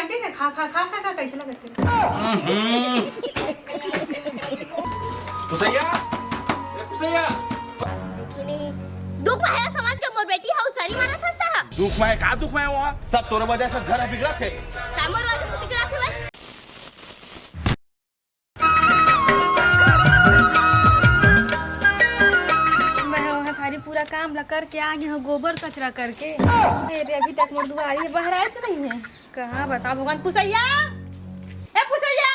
दे ना, खा खा खा खा खा कैसे लगते पुसैया नहीं दुख है समाज के मोर बेटी हाउ सारी माना सस्ता है दुख में का दुख में हुआ सब तोरे वजह से घर बिगड़ा थे सामर वाले से बिगड़ा थे भाई मैं वहाँ सारी पूरा काम ला करके आ गई हूँ गोबर कचरा करके। मेरे अभी तक मोर दुआरी बहराच नहीं है। कहाँ बता भगवान। पुसैया ए पुसैया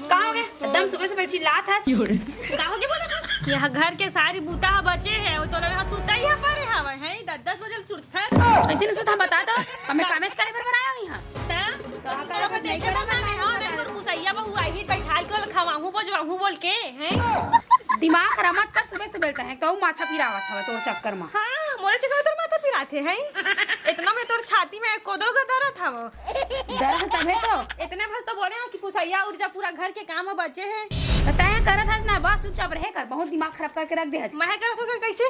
कहाँ हो गए? एकदम सुबह से चिल्ला था। कहाँ हो गए बोला था? यहाँ घर के सारी बूटा बचे हैं तो लोग यहाँ सुता ही है पर हवा है 10 बजे सुता है। ऐसे नहीं सुता बता दो हमें कामेज करे पर बनाया हूं यहां पुसैया बहू आई बैठा के खवाहू बजवाहू बोल के हैं। दिमाग खराब मत कर सुबह से बेलता है तो माथा पिरावा था तोर चक्कर में। हां मोरे चक्कर तोर माथा पिराते हैं इतना में तोर छाती में कोदो गदरा था वो दर्द तबे तो इतने बस तो बोले कि पुसैया उठ जा पूरा घर के काम बचे हैं तय करत है ना बस चुपचाप रहे कर बहुत दिमाग खराब करके रख दे मैं करत हो कैसे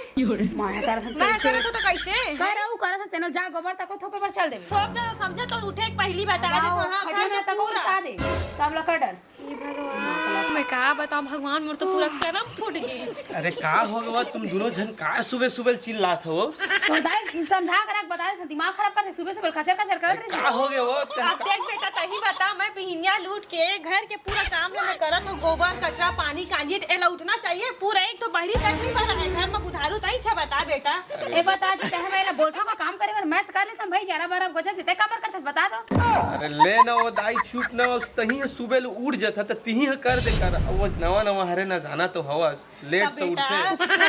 मैं करत तो कैसे करऊ करत है तेनो जा गोबर तक थोपे पर चल देबे सब जरा समझे तो उठे पहली बता दे तो हां खड़ी में तक उठा दे सब लकर डर भगवान मैं का बताऊं भगवान मोर तो पूरा करम फूट गई। अरे का हो गवा तुम दोनों जन का सुबह सुबह चिल्लात हो तो दाई समझा कर बता दे दिमाग खराब कर सुबह से कचर कचर कर रही का हो गए वो अब देख बेटा तही बता मैं बिहनिया लूट के घर के पूरा काम में करत हो गोबर कचरा पानी कांजी एला उठना चाहिए पूरा एक तो बहरी तक नहीं बना है घर में बुधारू तई छ बता बेटा ए बता जे तहे मेरा बोलथा का काम करे मैं कर लेता भाई 11-12 बजे जिते काबर करत बता दो। अरे ले ना वो दाई चुप ना तही सुबह उठ जाता त तिही कर दे कर वो नवा हरे ना जाना तो हवस लेट से उठे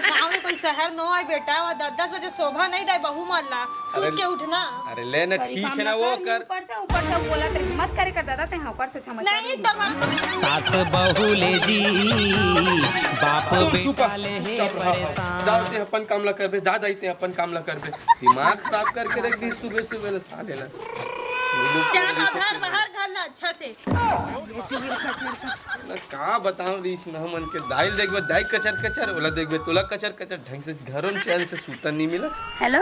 गांव में कोई शहर न है बेटा वो 10 बजे शोभा नहीं दे बहु मरला सूत के उठना। अरे ले ना ठीक है ना वो कर ऊपर से बोला तेरे मत करे कर दादा ते ऊपर से समझ नहीं सास बहू ले जी बाप बेटा ले है परेशान जाते अपन काम ला करबे जा जाते अपन काम ला करबे दिमाग खराब करके रख दी सुबह सुबह ला लेला चलो घर बाहर घालना अच्छा से का बताऊं रीच ना मन के दाई देखबे दाई कचर कचर ओला देखबे तोला कचर कचर ढंग से घरों चैन से सूता नहीं मिला। हेलो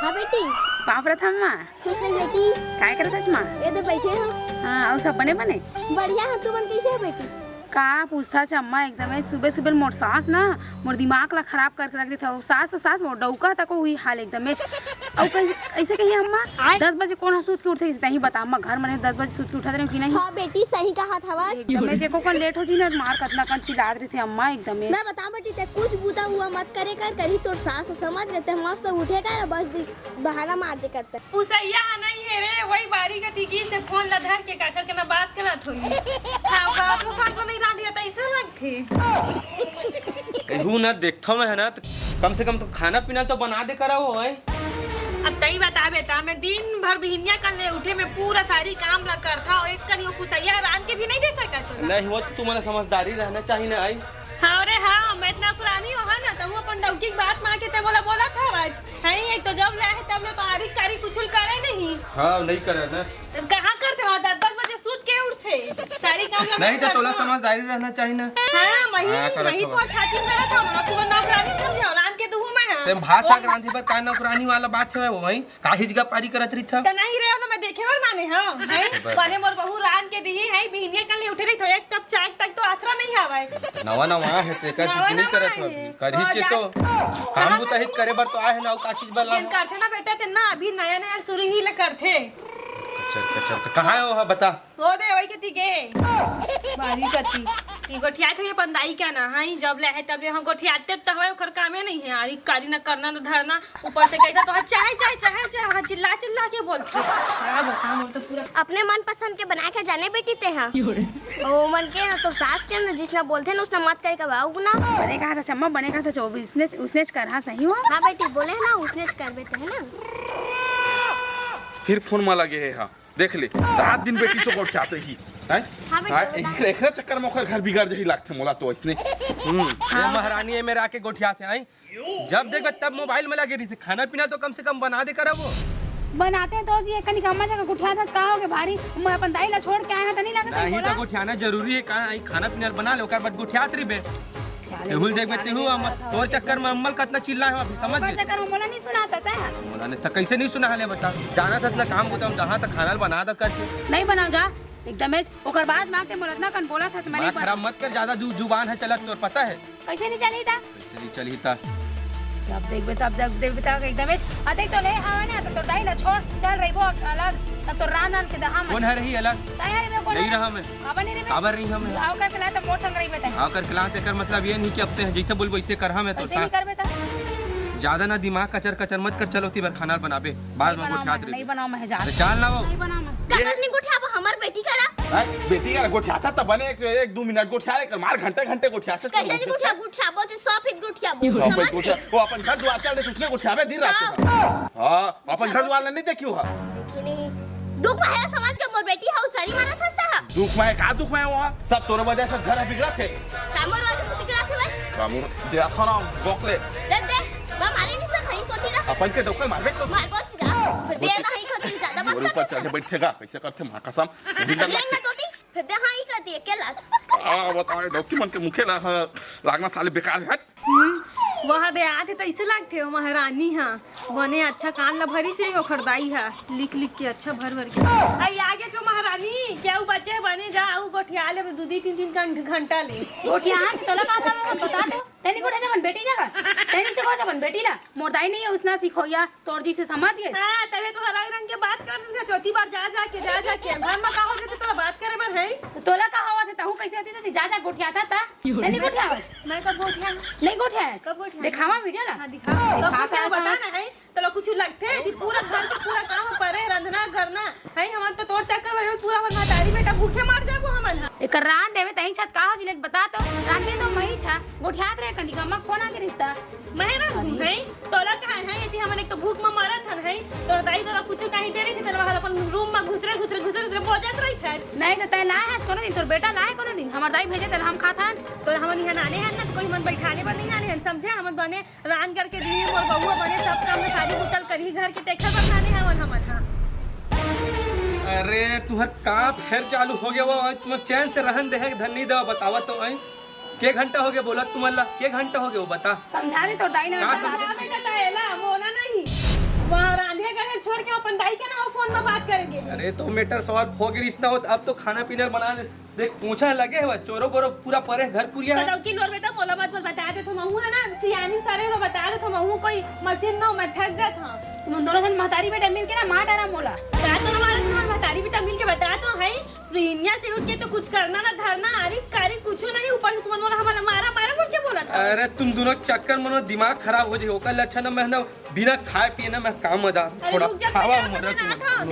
हां बेटी बाप रे थम्मा खुश है बेटी काय करत है मां ये तो बैठे हो हां और सब बने बढ़िया है तू बन कैसे है बेटी का पूछता अम्मा एकदम सुबह सुबह मोर सास ना मोर दिमाग ला खराब करके रख देता सास मोर डौका तक हुई हाल एकदम ऐसे कही अम्मा 10 बजे कौन सूत के उठे तही बता अम्मा घर में 10 बजे सूत के उठा रहे कि नहीं। हां बेटी सही कहा था एकदम जेको कौन लेट हो जी ना मार कतना कन चिल्ला रही थी अम्मा एकदम मैं बता बेटी ते कुछ बूता हुआ मत करे कर करी तोर सास समझ लेते मस्त उठेगा ना बस बहाना मार दे करते पुसैया नहीं है रे वही बारी का तिकी से फोन ला धर के काकर के ना बात करत होई हां बात को साथ नहीं रांधिया त ऐसा लगथे एहू ना देखथो मैं है ना कम से कम तो खाना पीना तो बना दे करा वो है। अब तई बता बेटा मैं दिन भर बिहनिया करने उठे में पूरा सारी काम ला करता और एक करियो पुसैया रान के भी नहीं दे सका तो नहीं हो तो तुम्हारा समझदारी रहना चाहिए ना आई। हाँ रे हाँ मैं इतना पुरानी हो ना तो वो अपन डौकी की बात मार के ते बोला था आज नहीं एक तो जब ले तब ले बारीक कारी कुछ करे नहीं। हाँ नहीं करे ना कहाँ करते हो 10 बजे सूत के उठते सारी काम नहीं तो तोला समझदारी रहना चाहिए ना। हाँ वही तो छाती में रहा था ना तू नौकरानी समझो रान के दुहू में है ते भाषा क्रांति पर का नौकरानी वाला बात है वो वही काहिज का पारी करत रही था तो नहीं रे ना मैं देखे और माने हां है बने मोर बहू रान के दी है बिहनिया कल उठे रही तो एक कप चाय तक तो आसरा नहीं आवे नवा है ते का चीज नहीं करत हो करही चे तो काम बुताहित करे बर तो आए ना का चीज बला करथे ना बेटा ते ना अभी नया शुरू ही ले करथे कचर कहां है वो बता हो दे वही के तिगे बारी कती ती गोठिया थे पंदाई क्या ना हां जब ले है तब ले हम गोठियाते तो है ओकर कामे नहीं है आरी कारी ना करना ना धरना ऊपर से कहता तो चाय हां चिल्ला के बोलती हां बता मोर तो पूरा अपने मन पसंद के बना के जाने बेटी ते हां ओ मन के ना तो सास के ना जिसना बोलते ना उसने मत करके बाऊ ना बने कहा था चम्मा बने कहा था 24 उसने कर हां सही हो हां बेटी बोले ना उसने कर बेटे है ना फिर फोन में लगे है हां देख ले रात दिन बेटी से गोठियाते ही हैं हां एक चक्कर में ओकर घर बिगाड़ जही लागथे मोला तो इसने ये महारानी में आके गोठियाते आई जब देखबे तब मोबाइल में लगे रही थी खाना पीना तो कम से कम बना दे करा वो बनाते हैं तो जी कनी कम्मा जगह गुठिया था का होगे भारी मैं अपन दाई ला छोड़ के आया त नहीं लगता नहीं तो गुठियाना जरूरी है कहां आई खाना पीना बना ले ओकर बाद गुठियात रही बे तेहुल देख बेटी हूँ तोर चक्कर में अम्मल कितना चिल्ला है अभी समझ गए चक्कर में मोला नहीं सुनाता था मोला ने तो कैसे नहीं सुना हाले बता जाना था ना काम होता हम जहाँ तक खाना बना दो करके नहीं बनाओ जा एकदम ओकर बाद मांगते मोला इतना कन बोला था तो मैंने बात खराब मत कर ज्यादा जुबान है चलत तोर पता है कैसे नहीं चली था कैसे नहीं चली था जब देखबे तब एकदम देख तो ले हवा ना तो दाई ना छोड़ चल रही वो अलग तब तो रान के दहा में कौन है रही अलग नहीं रहा मैं अब नहीं रे काबर नहीं हमें आओ कर खिला तो मोर संग रही बता आओ कर खिलाते कर मतलब ये नहीं कि अब जैसे बोल वैसे कर हमें तो कैसे नहीं कर बेटा ज्यादा ना दिमाग कचर कचर मत कर चलो बार खाना बनाबे बाद में गोठियात नहीं बनाओ मैं जा चाल ना वो नहीं बनाओ मैं कतक नहीं गोठियाबो हमार बेटी करा बेटी का गोठियाता तब बने एक 2 मिनट गोठिया कर मार घंटे गोठियाता कैसे नहीं गोठियाबो से 100 फीट गोठियाबो समझ गए वो अपन घर द्वार चल दे उसने गोठियाबे दिन रात हां अपन घर द्वार नहीं देखियो हां देखी नहीं दुख है समाज के मोर बेटी हाउ सारी माना थस्ता है दुख में का दुख में वहां सब तोरे वजह से घर बिगड़ा थे कामर वजह से बिगड़ा थे भाई कामूर दे खाना गोखले दे मारे नहीं सब हई कोती ना अपन के डोके मारबे तो मार को छिदा फिर दे ना हई कोती ज्यादा बात और ऊपर चढ़ बैठेगा कैसे करते मां कसम बिगड़ नहीं ना तोती फिर दे हई करती अकेला बताओ डॉक्यूमेंट के मुखे लागना साले बेकार हट वहाँ दे आते तो ऐसे लगते हो महारानी हाँ बने अच्छा कान ला भरी से हो खरदाई है लिख लिख के अच्छा भर भर के आई आगे क्यों महारानी क्या वो बच्चे बने जाओ गोठिया ले 2-3 घंटा ले गोठिया तोला का बता दो तेनी गोठे जवन बेटी जगह तेनी से को जवन बेटी ला मोरदाई नहीं है उसना सिखोया तोर जी से समझ गए हां तबे तो हराई रंग के बात कर रहे चौथी बार जा के घर में का हो गए तो बात करे बर है तोला का हवा थे तहु कैसे आती थी जा गोठिया था तेनी गोठिया मैं कब गोठिया नहीं गोठिया कब गोठिया दिखावा वीडियो ना हां दिखा कर बताना है तो कुछ लगते है पूरा घर का पूरा काम परे रंधना करना है हम तो तोर चक्कर में पूरा हमर मातारी बेटा भूखे मार जाबो हमन एक रान देवे तही छत का हो जिलेट बता तो रान दे तो मही छा गोठियात रे कंडी का मक फोन आ के रिश्ता मैं ना भूख है तोला कहां है यदि हमन एक तो भूख में मरत हन है तो दाई तोरा कुछ कहीं दे रही थी तेरा अपन रूम में घुसरे पहुंचत रही थे नहीं तो तय लाए है कोनो दिन तोर बेटा लाए कोनो दिन हमर दाई भेजे त हम खाथन तो हमन यहां नाने हैं ना कोई मन बैठाने पर नहीं नाने हैं समझे हमन बने रान करके दी मोर बहू बने सब काम में सारी बुतल करी घर के टेक्टर पर नाने हैं हमन हां अरे तुहर का फिर चालू हो गया वो तुम चैन से रहन दे धन नहीं दवा बतावा तो आई के घंटा हो गया बोला तुम अल्लाह के घंटा हो गया वो बता समझा दे तो दाई ने बेटा ताएला बोला नहीं वहां रांधे घर छोड़ के अपन दाई के ना फोन में बात करेंगे अरे तो मीटर सवाल हो गई रिश्ता हो अब तो खाना पीना बना दे देख पूछा लगे है चोरो बोरो पूरा परे घर पुरिया है तो किन और बेटा बोला बात बता दे तो महू है ना सियानी सारे रो बता दे तो महू कोई मशीन ना मैं थक गया था तुम दोनों जन महतारी बेटा मिल के ना मार डारा मोला क्या तो हमारा महतारी बेटा मिल के बता तो है प्रीनिया से उठ के तो कुछ करना ना धरना अरे कारी कुछ नहीं ऊपर से तुम बोला हमारा मारा बोल के बोला था अरे तुम दोनों चक्कर में दिमाग खराब हो जाए ओकर लक्षण में ना बिना खाए पिए ना मैं काम मदा थोड़ा खावा मर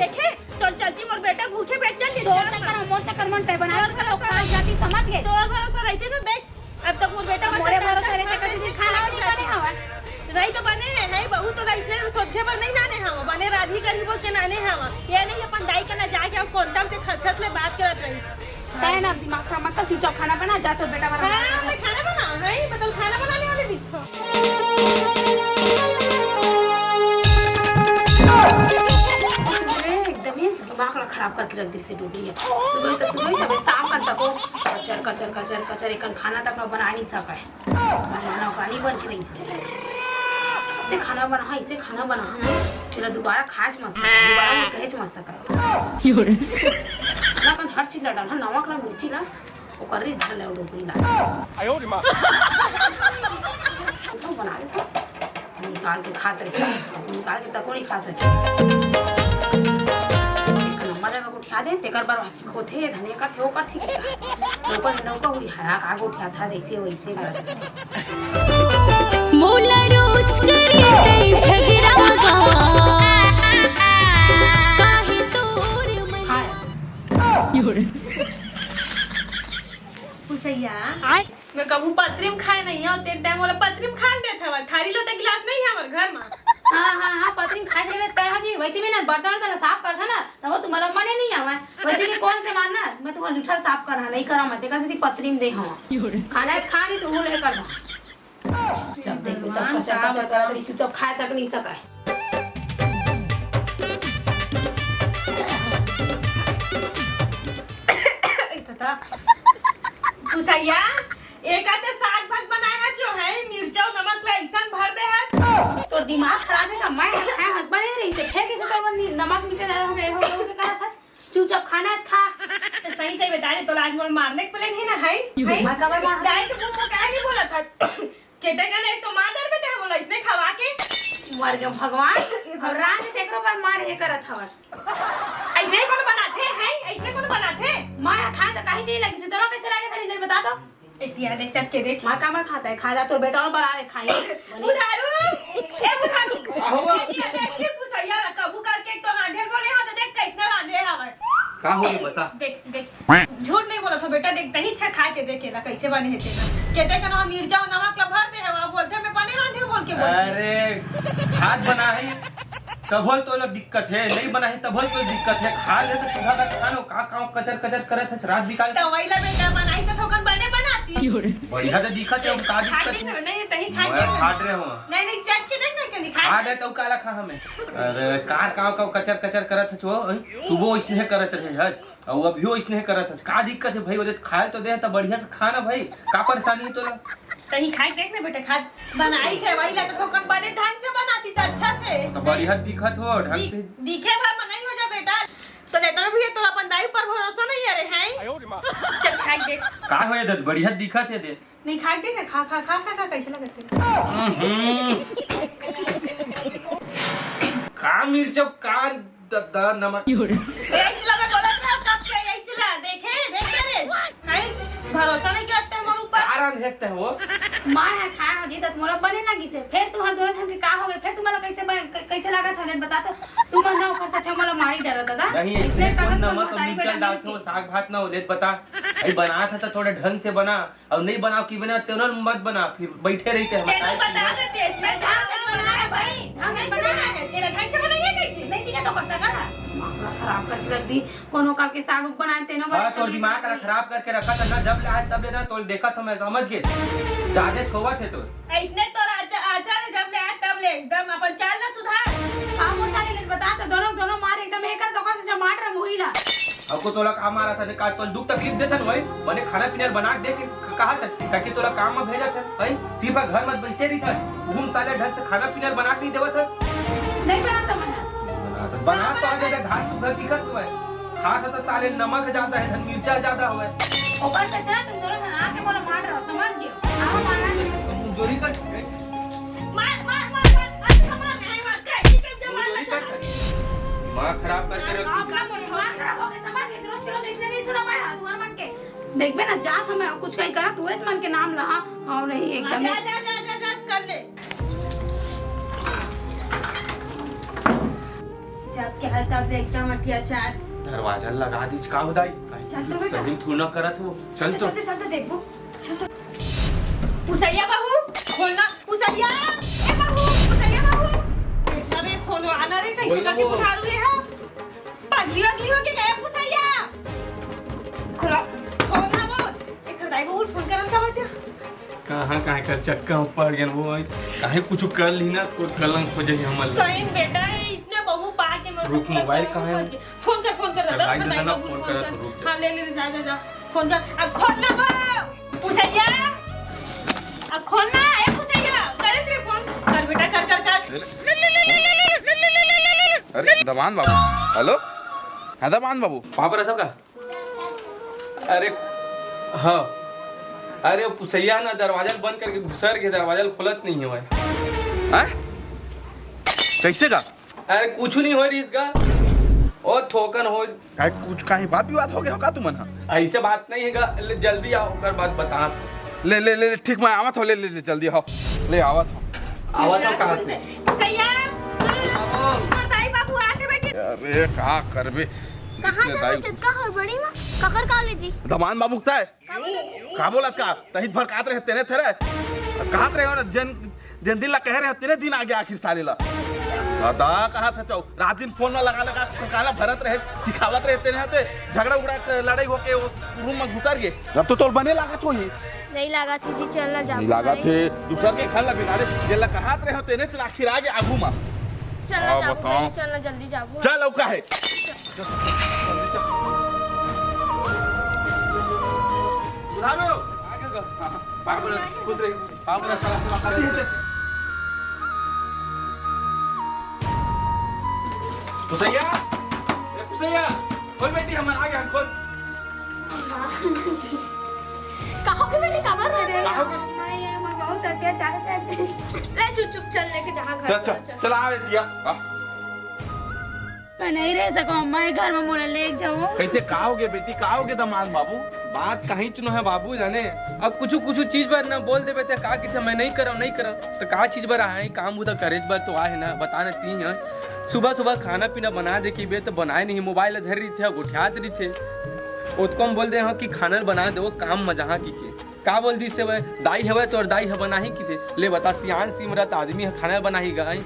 देखे तो चलती मोर बेटा भूखे बैठ चल तो चक्कर मोर चक्कर मन तय बना तो खा जाती समझ गए तो भरोसा रहते तो देख अब तक मोर बेटा मोरे भरोसा रहते कभी दिन खाना नहीं करे हवा रही तो बने है बहू तो इसलिए सोचे पर नहीं जाने हम बने राधी करी बोल के नाने हम ये नहीं अपन दाई के ना जाके अब कोंडम से खसखस ले बात करत रही तय ना दिमाग खराब मत कर चुपचाप खाना बना जा तो बेटा बना हां मैं खाना बना है मतलब खाना बनाने वाले दिखो एकदम ही दिमाग खराब करके रख दी से डूबी है सुबह शाम का तको कचर एकन खाना तक ना बना नहीं सका है खाना पानी बन के नहीं इसे खाना बना इसे खाना बना तेरा दोबारा खास मत दोबारा मत कहे मत सका ना कन हर चीज डाल नमक ला मिर्ची ला वो कर रही धर ले डोकरी ला आयो रे मां तो बना ले निकाल के खा सकते निकाल के तको नहीं खा सकते मजा का उठा दे तेकर बार वासी होथे धने का थे ओकर ठीक नौका हुई हरा का उठा था जैसे वैसे मोला रोज करी झगड़ा काहे तोर पुसैया मैं कबू पत्रिम खाए नहीं हो ते टाइम वाला पत्रिम खा देत हवा थारी लोटा गिलास नहीं है हमर घर में हां पत्रिम खा लेवे तय हाजी वैसे भी ना बर्तन तो साफ कर था ना तब तो मला मने नहीं आवा वैसे भी कौन से मानना मैं तुम्हारा जूठा साफ करना नहीं करा मत तेकर से पत्रिम दे हम खाना खा नहीं तो वो ले कर जब देख तब कचर कर चुपचाप खाए तक नहीं सका पुसैया एक आते साग भात बनाया है में हो के कहा था चुपचाप खाना खा। तो सही सही बता दे, तो आज मोर मारने के प्लान है ना, है मैं कबर मार डाइट को काहे नहीं बोला था? केते का नहीं तो मार दर बेटा बोला इसने खवा के मर गए भगवान और रात से एकरो पर मार हे करत हवस। ऐसे कौन बनाते हैं? ऐसे कौन बनाते? मैं खाए तो काहे चीज लगी से तोरा कैसे लगे था रिजल्ट बता दो। इतिया देख चख के देख। मां कामर खाता है, खा जा तो बेटा और बना ले खाई। बुधारू ए बुधारू फिर पुसैया कबू करके तो रांधे बोले हां तो देख कैसे रांधे हवे। का हो बता। देख झूठ नहीं बोला था बेटा, देख दही छा खा के देखेला कैसे बने हेते ना। कहते का ना मिर्चा और नमक ला भर दे है, वहां बोलते मैं बने रांधे बोल के बोल। अरे हाथ बना है तब तो लोग दिक्कत है, नहीं बना है तब तो दिक्कत है। खा ले तो सुबह का खानो का काम कचर कचर करत है रात बिकाल। तो वहीला बेटा बनाई तो ठोकर बने बनाती। बढ़िया तो दिक्कत है, का खा दिक्कत दे है। नहीं दही खा मैं दे। खाट रहे हो नहीं चख के देख ना के दिखा। खा दे तो काला खा हमें। अरे कार का कचर कचर करत है छो सुबह इसने करत रहे हज और अभी इसने करत है। का दिक्कत है भाई, ओदे खाए तो दे तो बढ़िया से खाना भाई, का परेशानी है तोला? दही खाए देख ना बेटा, खा बनाई से वहीला तो ठोकर बने ढंग से बनाती से अच्छा से। तो बढ़िया दिक्कत हो ढंग से दिखे भर बनाई हो जा बेटा। तो लेता भी तो अपन दाई पर भरोसा नहीं है रे हैं। चल खा के देख। का होए दे बढ़िया दिक्कत है दे। नहीं खा के देख ना, खा खा खा खा खा कैसे लगते? का मिर्चो का नमक यही चला मैं बोला था कब से यही चला देखे रे नहीं भरोसा नहीं करते हमारे ऊपर। आराम हेस्ते है वो मां है खाए हो जी त मोला बने लगी से फिर तुम्हार दोनों थन से का हो गए फिर तुम्हारा कैसे लगा था बता तो तुम ना ऊपर से अच्छा मोला मारी डरत था नहीं इसलिए कौन नमक और मिर्चा डालते हो, साग भात ना हो ले बता। अरे बना था तो थोड़ा ढंग से बना और नहीं बनाओ की बना तो मत बना, फिर बैठे रहते हैं तेरे बता देते इसमें ढंग से बना है भाई, ढंग से बना है तेरा ढंग से बनाइए कैसे? नहीं दिखा तो कर सका ना दिमाग खराब करके रख दी कोनो काल के साग बनाते ना। हां तो दिमाग खराब करके रखा था ना, जब लाए तब लेना तो देखा तो मैं समझ गए ज्यादा छोवा थे तो इसने तो आचार जब ले आया तब ले एकदम अपन चाल ना सुधार। काम और सारे ले बता तो दोनों मार एकदम एक दोकान से जमाट रहा मोहिला। अब को तोला काम आ रहा था ने का तो दुख तकलीफ देता भाई, बने खाना पीना बना दे के कहा था ताकि तोला काम में भेजा था भाई। सिर्फ घर मत बैठे रही था, घूम साले ढंग से खाना पीना बना के देवा था। नहीं बनाता मैं बना तो आ जाता घास तो घर दिखत हुआ है, खा था तो साले नमक ज्यादा है धन मिर्चा ज्यादा हुआ है। ऊपर से चला तुम दोनों ना आके मोला मार रहा समझ गए। आओ मारना मुंजोरी कर मार अच्छा मार नहीं मार कैसी कर मुंजोरी जमा कर मां खराब करके रख दी। अपना दिमाग खराब हो गया समझ गए। चलो चलो इसने नहीं सुना मैं दुआर मन के देखबे ना जात हमें कुछ कहीं करा तोरे मन के नाम रहा और नहीं एकदम जा जा जा जा जा कर ले। जब क्या है तब देखता मटिया चार दरवाजा लगा दी का होदाई चल तो बेटा। सही थूना करत हो। चल तो चलते देखो चल तो। पुसैया बहू खोलना, पुसैया ए बहू, पुसैया बहू बेटा रे खोलो आना रे कैसे बोल ना करके वो। उठारू ये है पगली अगली हो के गया पुसैया खोला खोलना वो एक दाई को फोन करम चाहत कहां कर चक्का ऊपर गन वो काहे कुछ कर ली ना तो कलंक हो जाई हमल। सही बेटा इसने बहू पा के मेरे रुक, मोबाइल कहाँ है? फोन कर दादा भाई बताइए दादा, बहू, फोन करा तो रुक जा। हां ले जा जा जा फोन कर अब खोलना वो पुसैया अब खोलना है पुसैया करे से फोन कर बेटा कर अरे दमान बाबू, हेलो हाँ दमान बाबू। पापा रहा का अरे हाँ अरे वो पुसैया ना दरवाजा बंद करके घुसर के दरवाजा खोलत नहीं हुआ है। हैं? कैसे का? अरे कुछ नहीं हो रही इसका और थोकन हो काय कुछ कहीं बात विवाद हो गया होगा तुमन हा? ऐसे बात नहीं है जल्दी आओ कर बात बता। ले ठीक मैं आवत हो ले जल्दी आओ ले आवत हो। आवाज तो कहाँ से पुसैया दाई बाबू आके बैठे अरे का करबे कहाँ जा चिपका हड़बड़ी में ककर कॉलेज दमान बाबू का है का बोलत का तही भड़कात रहे तेरे थेरे कहत रहे हो ना जन दिन ला कह रहे हो तेरे दिन आ गया आखिर साले ला दादा कहा था चौ रात दिन फोन में लगा काला भरत रहे सिखावत रहे तेरे हाथे झगड़ा उगड़ा लड़ाई होके वो रूम में घुसर गए जब तो तोल बने लागत हो ही नहीं लगा थी जी चलना जा नहीं लगा थे दूसरा के घर ला बिगाड़े जेला कहत रहे हो तेरे चला आखिर आगे आगू मा चलना जाबो बताओ। पहले चलना जल्दी जाबो। चल औका है सुधारो आगे का पागल खुद रही पागल चला करती है पुसैया मुसैया खोल बेटी हम आ गए खोल कहोगे बेटी कबर हो रे कहोगे नहीं यार मैं बहुत अत्याचार करते ले चुप चुप चल लेके जहां घर चल चल चल आ बेटिया मैं नहीं रह सकूं अम्मा ये घर में मोला ले जाओ कैसे कहोगे बेटी कहोगे दमाद बाबू बात कहीं चुनो है बाबू जाने अब कुछ कुछ चीज पर ना बोल देवे तो का कि मैं नहीं करा तो का चीज पर है काम उधर करे पर तो आहे ना बताना तीन है सुबह सुबह खाना पीना बना दे कि बे तो बनाए नहीं मोबाइल धर रही थे उठात रही थे उसको हम बोल दे हाँ कि खाना बना दो काम मजहा की के का बोल दी से दाई है तो दाई है बना ही की थे ले बता सियान सिमरत आदमी है खाना बना ही गए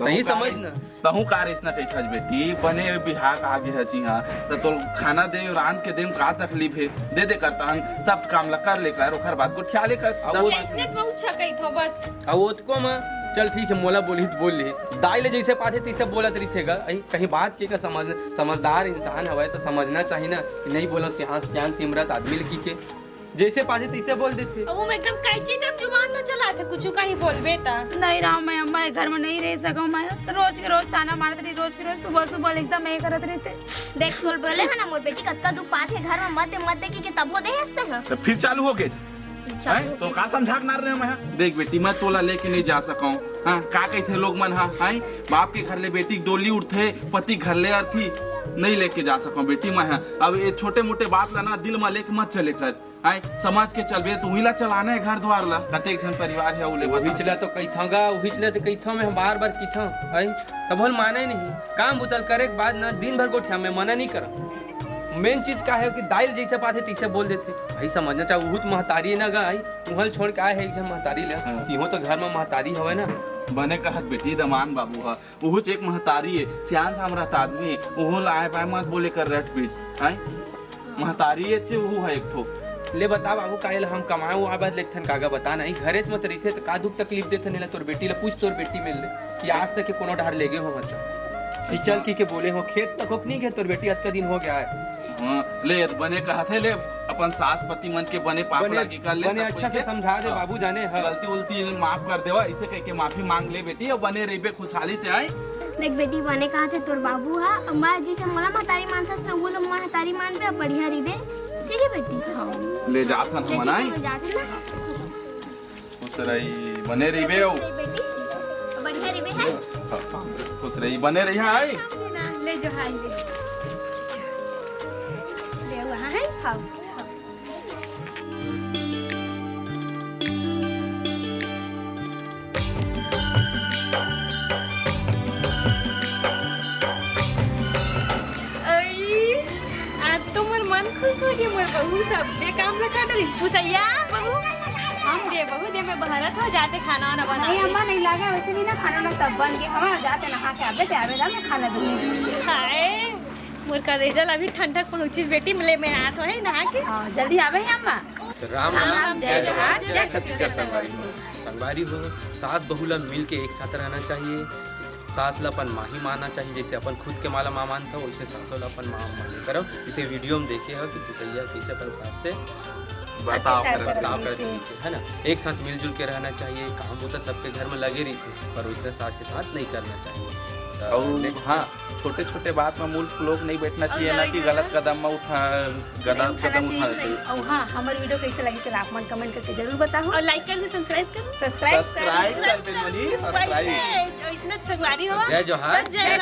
नहीं समझ ना तहु का रेस ना कही बेटी बने बिहार आगे है जी हाँ तो खाना दे रान के देम का तकलीफ है दे दे करता हम सब काम ला कर लेकर ओखर बात को ठिया लेकर इसने बहुत छकई थो बस अब उसको मैं चल ठीक है मोला बोली तो बोल ले दाई ले जैसे पाथे तैसे बोलत रही थे कहीं बात के का समझदार इंसान हवे तो समझना चाहिए ना कि नहीं बोलो सियान सिमरत आदमी की के जैसे पाथे तैसे बोल देते अब वो एकदम कैची तक जुबान ना चला था कुछ का ही बोलबे ता नहीं रहा मैं अम्मा ये घर में नहीं रह सकूं मैं रोज के रोज ताना मारत रही रोज के रोज सुबह सुबह एकदम ये करत रहते देख बोल बोले है ना मोर बेटी कत्का दुख पात है घर में मत की तब हो दे हंसते हैं तो फिर चालू हो गए तो का समझा ना रहे मैं देख बेटी मैं तोला लेके नहीं जा सकूं हाँ का कहते लोग मन हाँ बाप के घर ले बेटी डोली उठते पति घर ले अर्थी नहीं लेके जा सकूं बेटी मैं अब ये छोटे मोटे बात ला ना दिल में लेके मत चले कर समझ के चलबे तो वही ला चलाना है घर द्वार ला कतेक जन परिवार है उले वही चला तो कई थागा वही चला तो कई था मैं बार बार की था तब हम माने नहीं काम बुतल करे के बाद ना दिन भर गोठिया में मना नहीं करा मेन चीज का है कि दाइल जैसे पाते तैसे बोल देते भाई समझना चाहे बहुत महतारी ना गई तुम्हारे छोड़ के आए है एक जन महतारी ले तीहो तो घर में महतारी हवे ना बने कहत बेटी दमान बाबू हा उहुच एक महतारी है सियान सामरत आदमी ओहो लाए पाए मत बोले कर रट पीट महतारी है वो है एक ठो ले बता बाबू कायल हम कमाए वो आबाद लेथन कागा बता नहीं घरे मत रही थे तो का दुख तकलीफ देथे नहीं तोर बेटी ला पूछ तोर बेटी मिल ले कि आज तक के कोनो ढार ले गए हो मतलब चल की के बोले हो खेत तक होक नहीं गए तोर बेटी आज का दिन हो गया है हाँ ले बने कहते ले अपन सास पति मन के बने पाप लगी कर ले बने अच्छा से समझा दे बाबू जाने गलती उल्टी माफ कर देवा इसे कह के माफी मांग ले बेटी और बने रही खुशहाली से आए देख बेटी बने कहा थे तोर बाबू हा अम्मा जैसे मला महतारी मानथस ना वो लोग महतारी मान पे बढ़िया रिबे ठीक है बेटी हां ले जा सन हम नाई खुश रही बने रही ओ बेटी बढ़िया रिबे है खुश रही बने रही आई ले जो हाय ले वहां है खाओ मन खुश हो गया मोर बहू सब दे काम लगा डरिस पुसैया बहू हम दे बहू दे मैं बहरत हो जाते खाना वाना बना नहीं अम्मा नहीं लगा वैसे भी ना खाना ना सब बन गया हम जाते नहा के आबे आवेला मैं खाना दूंगी हाय मोर का रिजल्ट अभी ठंडक पहुंची बेटी मिले मैं हाथ है नहा के हां जल्दी आवे अम्मा राम राम जय जोहार जय छत्तीसगढ़ संगवारी हो सास बहू ला मिल के एक साथ रहना चाहिए सास ला अपन माँ ही मानना चाहिए जैसे अपन खुद के माला माँ मानता हो वैसे सासों ला अपन माँ माने करो इसे वीडियो में देखे हो कि पुसैया कैसे अपन सास से बताओ है ना एक साथ मिलजुल के रहना चाहिए काम होता सबके घर में लगे रही थे पर उतना साथ के साथ नहीं करना चाहिए और हाँ छोटे छोटे बात में मूल लोग नहीं बैठना चाहिए ना कि गलत कदम में गलत कदम उठाना चाहिए और हाँ हमारे वीडियो कैसे लगी चला आप मन कमेंट करके जरूर बताओ और लाइक कर सब्सक्राइब कर सब्सक्राइब कर दे मनी सब्सक्राइब इतना संगवारी हो जय जोहार जय